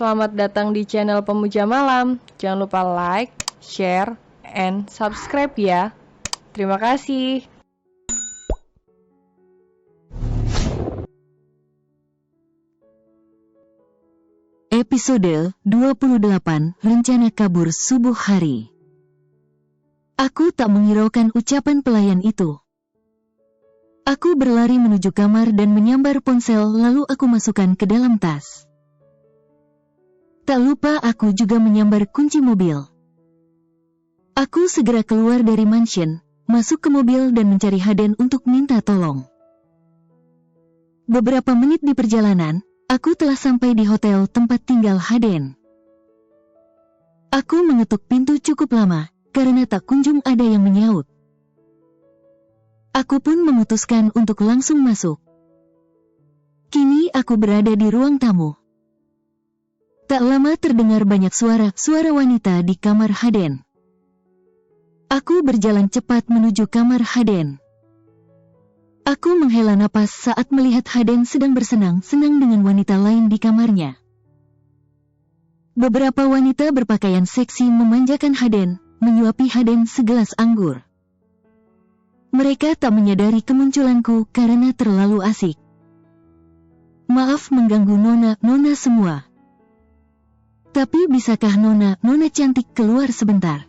selamat datang di channel Pemuja Malam. Jangan lupa like, share, and subscribe ya. Terima kasih. Episode 28, Rencana Kabur Subuh Hari. Aku tak menghiraukan ucapan pelayan itu. Aku berlari menuju kamar dan menyambar ponsel, lalu aku masukkan ke dalam tas. Tak lupa aku juga menyambar kunci mobil. Aku segera keluar dari mansion, masuk ke mobil dan mencari Haden untuk minta tolong. Beberapa menit di perjalanan, aku telah sampai di hotel tempat tinggal Haden. Aku mengetuk pintu cukup lama, karena tak kunjung ada yang menyaut. Aku pun memutuskan untuk langsung masuk. Kini aku berada di ruang tamu. Tak lama terdengar banyak suara wanita di kamar Haden. Aku berjalan cepat menuju kamar Haden. Aku menghela napas saat melihat Haden sedang bersenang-senang dengan wanita lain di kamarnya. Beberapa wanita berpakaian seksi memanjakan Haden, menyuapi Haden segelas anggur. Mereka tak menyadari kemunculanku karena terlalu asik. Maaf mengganggu nona semua. Tapi bisakah nona cantik keluar sebentar?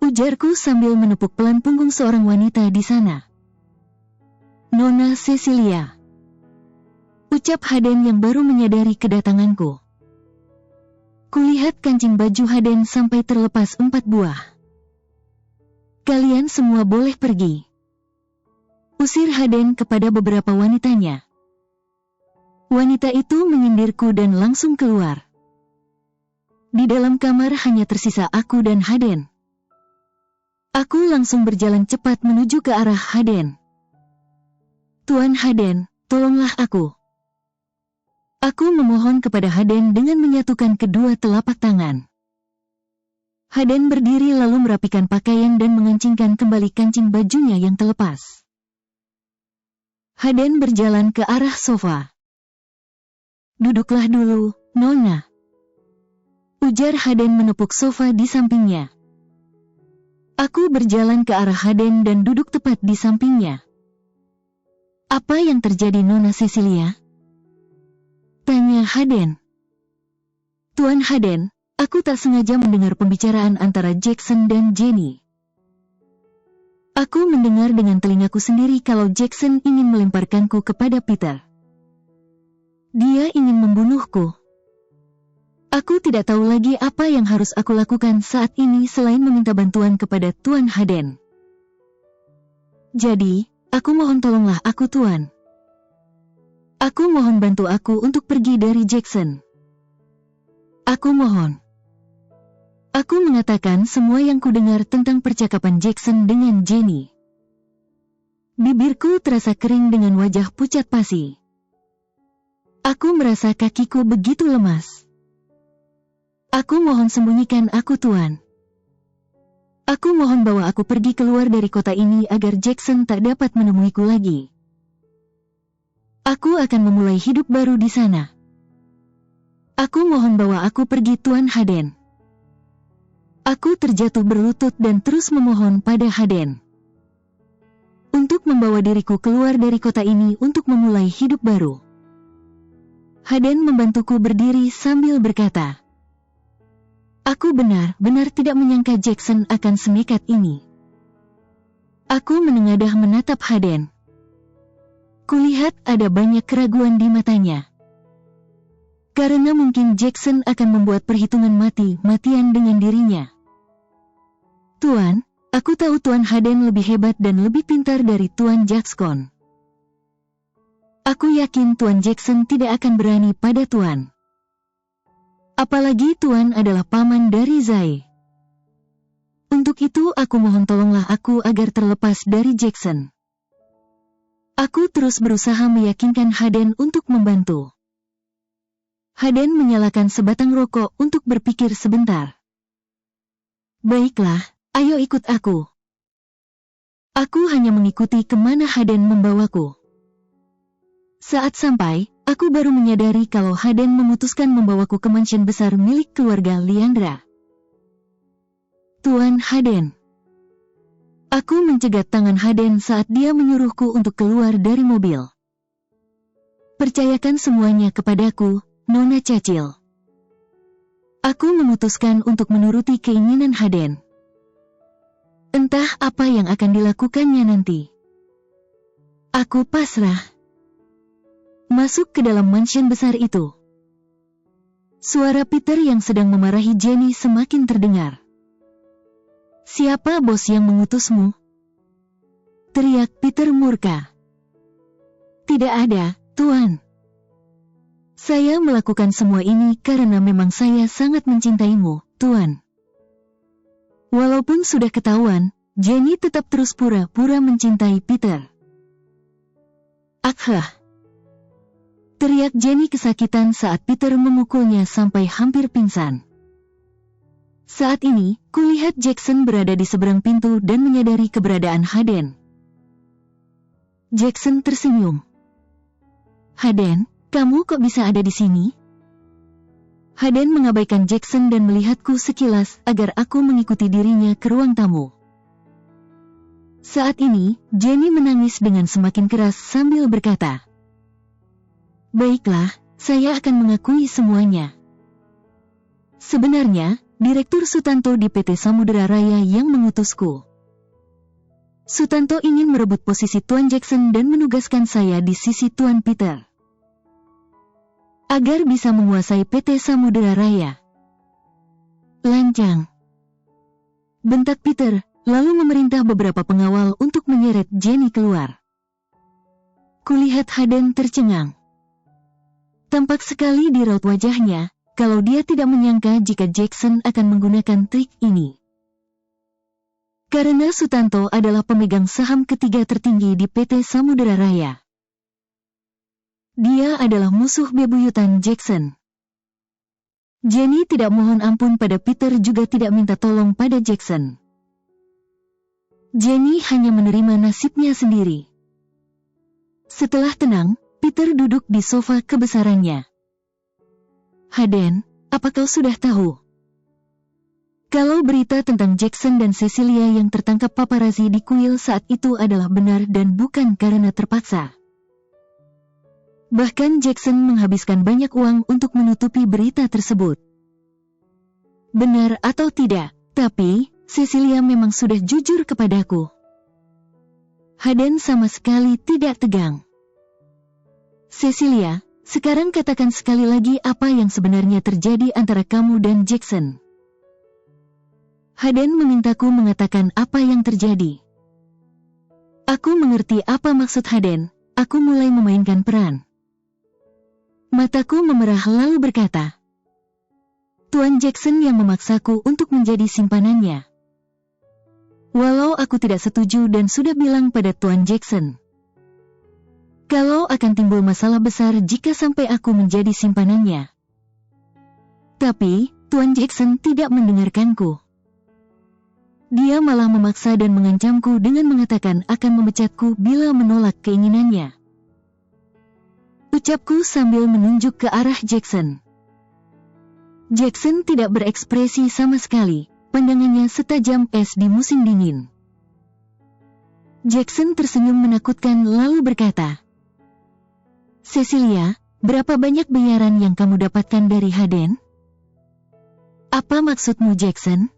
Ujarku sambil menepuk pelan punggung seorang wanita di sana. Nona Cecilia. Ucap Haden yang baru menyadari kedatanganku. Kulihat kancing baju Haden sampai terlepas 4 buah. Kalian semua boleh pergi. Usir Haden kepada beberapa wanitanya. Wanita itu menyindirku dan langsung keluar. Di dalam kamar hanya tersisa aku dan Haden. Aku langsung berjalan cepat menuju ke arah Haden. Tuan Haden, tolonglah aku. Aku memohon kepada Haden dengan menyatukan kedua telapak tangan. Haden berdiri lalu merapikan pakaian dan mengancingkan kembali kancing bajunya yang terlepas. Haden berjalan ke arah sofa. Duduklah dulu, Nona. Ujar Haden menepuk sofa di sampingnya. Aku berjalan ke arah Haden dan duduk tepat di sampingnya. Apa yang terjadi Nona Cecilia? Tanya Haden. Tuan Haden, aku tak sengaja mendengar pembicaraan antara Jackson dan Jenny. Aku mendengar dengan telingaku sendiri kalau Jackson ingin melemparkanku kepada Peter. Dia ingin membunuhku. Aku tidak tahu lagi apa yang harus aku lakukan saat ini selain meminta bantuan kepada Tuan Haden. Jadi, aku mohon tolonglah aku Tuan. Aku mohon bantu aku untuk pergi dari Jackson. Aku mohon. Aku mengatakan semua yang kudengar tentang percakapan Jackson dengan Jenny. Bibirku terasa kering dengan wajah pucat pasi. Aku merasa kakiku begitu lemas. Aku mohon sembunyikan aku Tuan. Aku mohon bawa aku pergi keluar dari kota ini agar Jackson tak dapat menemuiku lagi. Aku akan memulai hidup baru di sana. Aku mohon bawa aku pergi Tuan Haden. Aku terjatuh berlutut dan terus memohon pada Haden untuk membawa diriku keluar dari kota ini untuk memulai hidup baru. Haden membantuku berdiri sambil berkata, aku benar-benar tidak menyangka Jackson akan senekat ini. Aku menengadah menatap Haden. Kulihat ada banyak keraguan di matanya. Karena mungkin Jackson akan membuat perhitungan mati-matian dengan dirinya. Tuan, aku tahu Tuan Haden lebih hebat dan lebih pintar dari Tuan Jackson. Aku yakin Tuan Jackson tidak akan berani pada Tuan. Apalagi Tuan adalah paman dari Zai. Untuk itu aku mohon tolonglah aku agar terlepas dari Jackson. Aku terus berusaha meyakinkan Haden untuk membantu. Haden menyalakan sebatang rokok untuk berpikir sebentar. Baiklah, ayo ikut aku. Aku hanya mengikuti kemana Haden membawaku. Saat sampai, aku baru menyadari kalau Haden memutuskan membawaku ke mansion besar milik keluarga Liandra. Tuan Haden. Aku mencegat tangan Haden saat dia menyuruhku untuk keluar dari mobil. Percayakan semuanya kepadaku, Nona Cacil. Aku memutuskan untuk menuruti keinginan Haden. Entah apa yang akan dilakukannya nanti. Aku pasrah. Masuk ke dalam mansion besar itu. Suara Peter yang sedang memarahi Jenny semakin terdengar. Siapa bos yang mengutusmu? Teriak Peter murka. Tidak ada, Tuan. Saya melakukan semua ini karena memang saya sangat mencintaimu, Tuan. Walaupun sudah ketahuan, Jenny tetap terus pura-pura mencintai Peter. Akhah. Teriak Jenny kesakitan saat Peter memukulnya sampai hampir pingsan. Saat ini, kulihat Jackson berada di seberang pintu dan menyadari keberadaan Haden. Jackson tersenyum. Haden, kamu kok bisa ada di sini? Haden mengabaikan Jackson dan melihatku sekilas agar aku mengikuti dirinya ke ruang tamu. Saat ini, Jenny menangis dengan semakin keras sambil berkata, "Baiklah, saya akan mengakui semuanya. Sebenarnya, Direktur Sutanto di PT Samudera Raya yang mengutusku. Sutanto ingin merebut posisi Tuan Jackson dan menugaskan saya di sisi Tuan Peter. Agar bisa menguasai PT Samudera Raya." Lancang. Bentak Peter, lalu memerintah beberapa pengawal untuk menyeret Jenny keluar. Kulihat Haden tercengang. Tampak sekali di raut wajahnya, kalau dia tidak menyangka jika Jackson akan menggunakan trik ini. Karena Sutanto adalah pemegang saham ketiga tertinggi di PT Samudera Raya. Dia adalah musuh bebuyutan Jackson. Jenny tidak mohon ampun pada Peter juga tidak minta tolong pada Jackson. Jenny hanya menerima nasibnya sendiri. Setelah tenang, Peter duduk di sofa kebesarannya. Haden, apa kau sudah tahu? Kalau berita tentang Jackson dan Cecilia yang tertangkap paparazzi di kuil saat itu adalah benar dan bukan karena terpaksa. Bahkan Jackson menghabiskan banyak uang untuk menutupi berita tersebut. Benar atau tidak, tapi Cecilia memang sudah jujur kepadaku. Haden sama sekali tidak tegang. Cecilia, sekarang katakan sekali lagi apa yang sebenarnya terjadi antara kamu dan Jackson. Haden memintaku mengatakan apa yang terjadi. Aku mengerti apa maksud Haden, aku mulai memainkan peran. Mataku memerah lalu berkata, Tuan Jackson yang memaksaku untuk menjadi simpanannya. Walau aku tidak setuju dan sudah bilang pada Tuan Jackson, kalau akan timbul masalah besar jika sampai aku menjadi simpanannya. Tapi, Tuan Jackson tidak mendengarkanku. Dia malah memaksa dan mengancamku dengan mengatakan akan memecatku bila menolak keinginannya. Ucapku sambil menunjuk ke arah Jackson. Jackson tidak berekspresi sama sekali, pandangannya setajam es di musim dingin. Jackson tersenyum menakutkan lalu berkata, Cecilia, berapa banyak bayaran yang kamu dapatkan dari Haden? Apa maksudmu Jackson?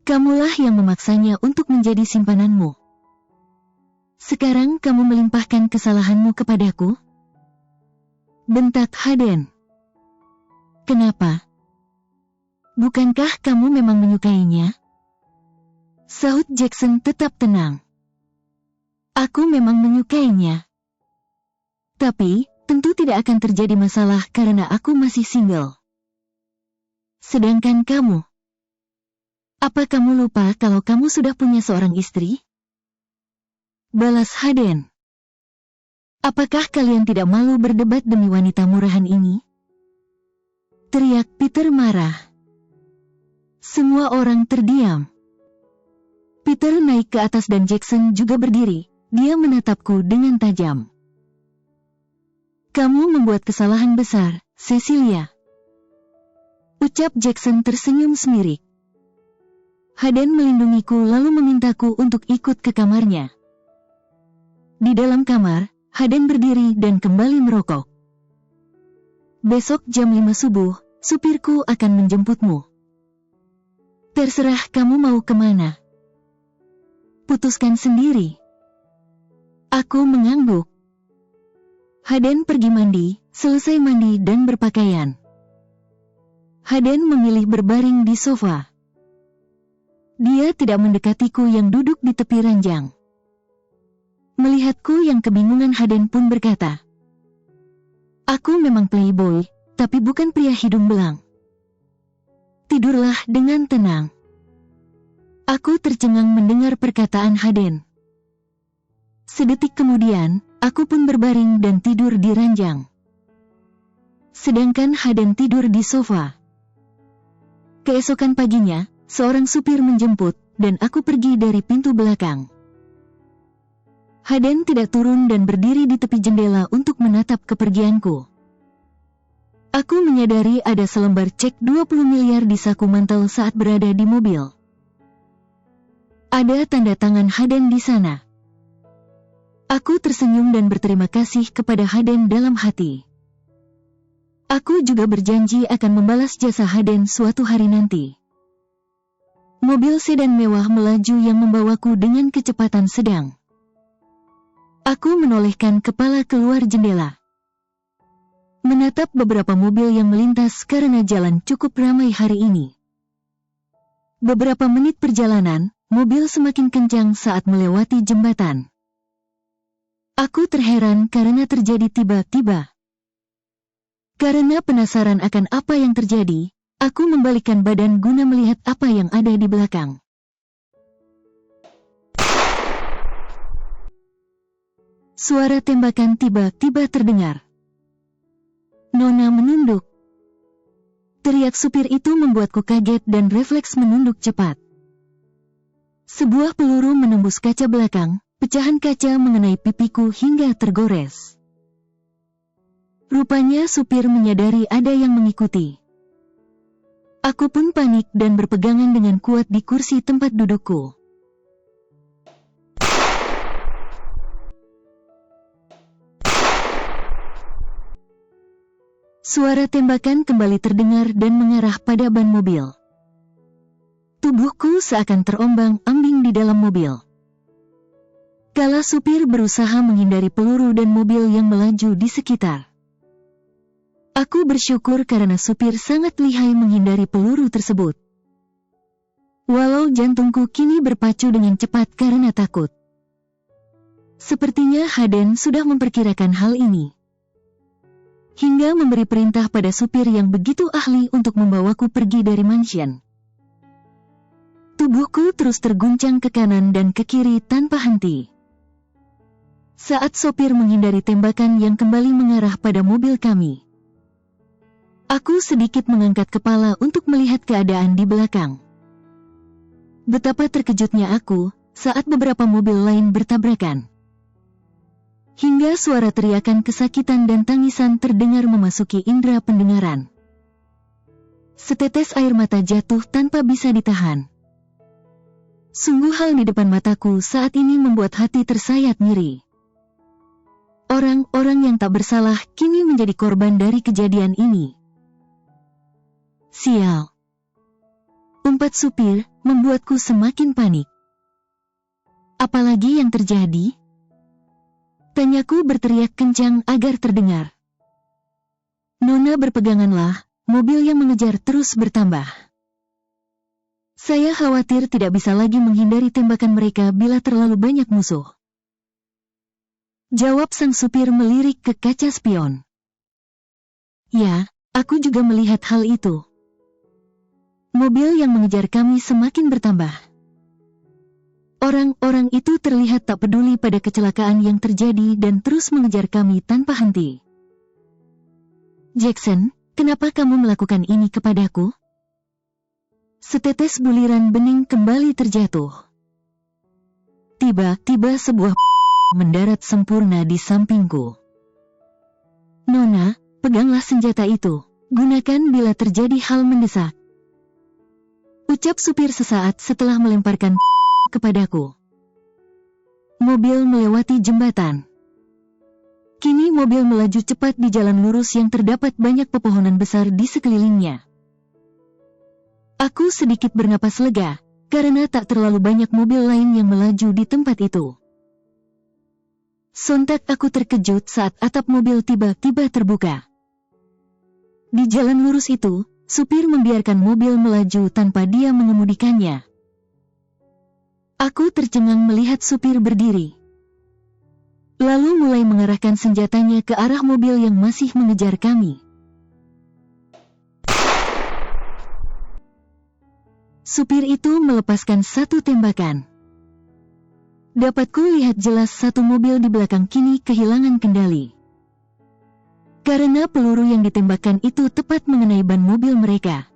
Kamulah yang memaksanya untuk menjadi simpananmu. Sekarang kamu melimpahkan kesalahanmu kepadaku? Bentak Haden. Kenapa? Bukankah kamu memang menyukainya? Sahut Jackson tetap tenang. Aku memang menyukainya. Tapi, tentu tidak akan terjadi masalah karena aku masih single. Sedangkan kamu? Apa kamu lupa kalau kamu sudah punya seorang istri? Balas Haden. Apakah kalian tidak malu berdebat demi wanita murahan ini? Teriak Peter marah. Semua orang terdiam. Peter naik ke atas dan Jackson juga berdiri. Dia menatapku dengan tajam. Kamu membuat kesalahan besar, Cecilia. Ucap Jackson tersenyum semirik. Haden melindungiku lalu memintaku untuk ikut ke kamarnya. Di dalam kamar, Haden berdiri dan kembali merokok. Besok jam 5 subuh, supirku akan menjemputmu. Terserah kamu mau kemana. Putuskan sendiri. Aku mengangguk. Haden pergi mandi, selesai mandi dan berpakaian. Haden memilih berbaring di sofa. Dia tidak mendekatiku yang duduk di tepi ranjang. Melihatku yang kebingungan, Haden pun berkata, "Aku memang playboy, tapi bukan pria hidung belang. Tidurlah dengan tenang." Aku tercengang mendengar perkataan Haden. Sedetik kemudian, aku pun berbaring dan tidur di ranjang. Sedangkan Haden tidur di sofa. Keesokan paginya, seorang supir menjemput, dan aku pergi dari pintu belakang. Haden tidak turun dan berdiri di tepi jendela untuk menatap kepergianku. Aku menyadari ada selembar cek 20 miliar di saku mantel saat berada di mobil. Ada tanda tangan Haden di sana. Aku tersenyum dan berterima kasih kepada Haden dalam hati. Aku juga berjanji akan membalas jasa Haden suatu hari nanti. Mobil sedan mewah melaju yang membawaku dengan kecepatan sedang. Aku menolehkan kepala keluar jendela. Menatap beberapa mobil yang melintas karena jalan cukup ramai hari ini. Beberapa menit perjalanan, mobil semakin kencang saat melewati jembatan. Aku terheran karena terjadi tiba-tiba. Karena penasaran akan apa yang terjadi, aku membalikkan badan guna melihat apa yang ada di belakang. Suara tembakan tiba-tiba terdengar. Nona menunduk. Teriak supir itu membuatku kaget dan refleks menunduk cepat. Sebuah peluru menembus kaca belakang, pecahan kaca mengenai pipiku hingga tergores. Rupanya supir menyadari ada yang mengikuti. Aku pun panik dan berpegangan dengan kuat di kursi tempat dudukku. Suara tembakan kembali terdengar dan mengarah pada ban mobil. Tubuhku seakan terombang-ambing di dalam mobil. Kala supir berusaha menghindari peluru dan mobil yang melaju di sekitar. Aku bersyukur karena supir sangat lihai menghindari peluru tersebut. Walau jantungku kini berpacu dengan cepat karena takut. Sepertinya Haden sudah memperkirakan hal ini. Hingga memberi perintah pada supir yang begitu ahli untuk membawaku pergi dari mansion. Tubuhku terus terguncang ke kanan dan ke kiri tanpa henti. Saat sopir menghindari tembakan yang kembali mengarah pada mobil kami, aku sedikit mengangkat kepala untuk melihat keadaan di belakang. Betapa terkejutnya aku saat beberapa mobil lain bertabrakan. Hingga suara teriakan kesakitan dan tangisan terdengar memasuki indera pendengaran. Setetes air mata jatuh tanpa bisa ditahan. Sungguh hal di depan mataku saat ini membuat hati tersayat nyeri. Orang-orang yang tak bersalah kini menjadi korban dari kejadian ini. Sial. Umpat supir membuatku semakin panik. Apalagi yang terjadi? Tanyaku berteriak kencang agar terdengar. Nona, berpeganganlah, mobil yang mengejar terus bertambah. Saya khawatir tidak bisa lagi menghindari tembakan mereka bila terlalu banyak musuh. Jawab sang supir melirik ke kaca spion. Ya, aku juga melihat hal itu. Mobil yang mengejar kami semakin bertambah. Orang-orang itu terlihat tak peduli pada kecelakaan yang terjadi dan terus mengejar kami tanpa henti. Jackson, kenapa kamu melakukan ini kepadaku? Setetes buliran bening kembali terjatuh. Tiba-tiba sebuah mendarat sempurna di sampingku. Nona, peganglah senjata itu. Gunakan bila terjadi hal mendesak. Ucap supir sesaat setelah melemparkan kepadaku. Mobil melewati jembatan. Kini mobil melaju cepat di jalan lurus yang terdapat banyak pepohonan besar di sekelilingnya. Aku sedikit bernapas lega, karena tak terlalu banyak mobil lain yang melaju di tempat itu. Sontak aku terkejut saat atap mobil tiba-tiba terbuka. Di jalan lurus itu, supir membiarkan mobil melaju tanpa dia mengemudikannya. Aku tercengang melihat supir berdiri. Lalu mulai mengarahkan senjatanya ke arah mobil yang masih mengejar kami. Supir itu melepaskan satu tembakan. Dapatku lihat jelas satu mobil di belakang kini kehilangan kendali. Karena peluru yang ditembakkan itu tepat mengenai ban mobil mereka.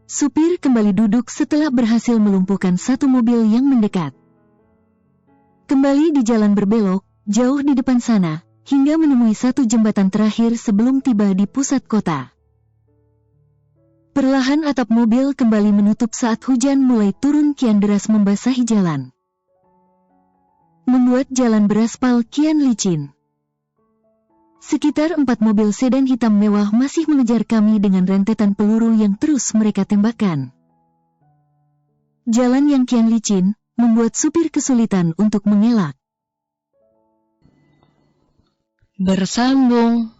Supir kembali duduk setelah berhasil melumpuhkan satu mobil yang mendekat. Kembali di jalan berbelok, jauh di depan sana, hingga menemui satu jembatan terakhir sebelum tiba di pusat kota. Perlahan atap mobil kembali menutup saat hujan mulai turun kian deras membasahi jalan. Membuat jalan beraspal kian licin. Sekitar 4 mobil sedan hitam mewah masih mengejar kami dengan rentetan peluru yang terus mereka tembakkan. Jalan yang kian licin, membuat supir kesulitan untuk mengelak. Bersambung.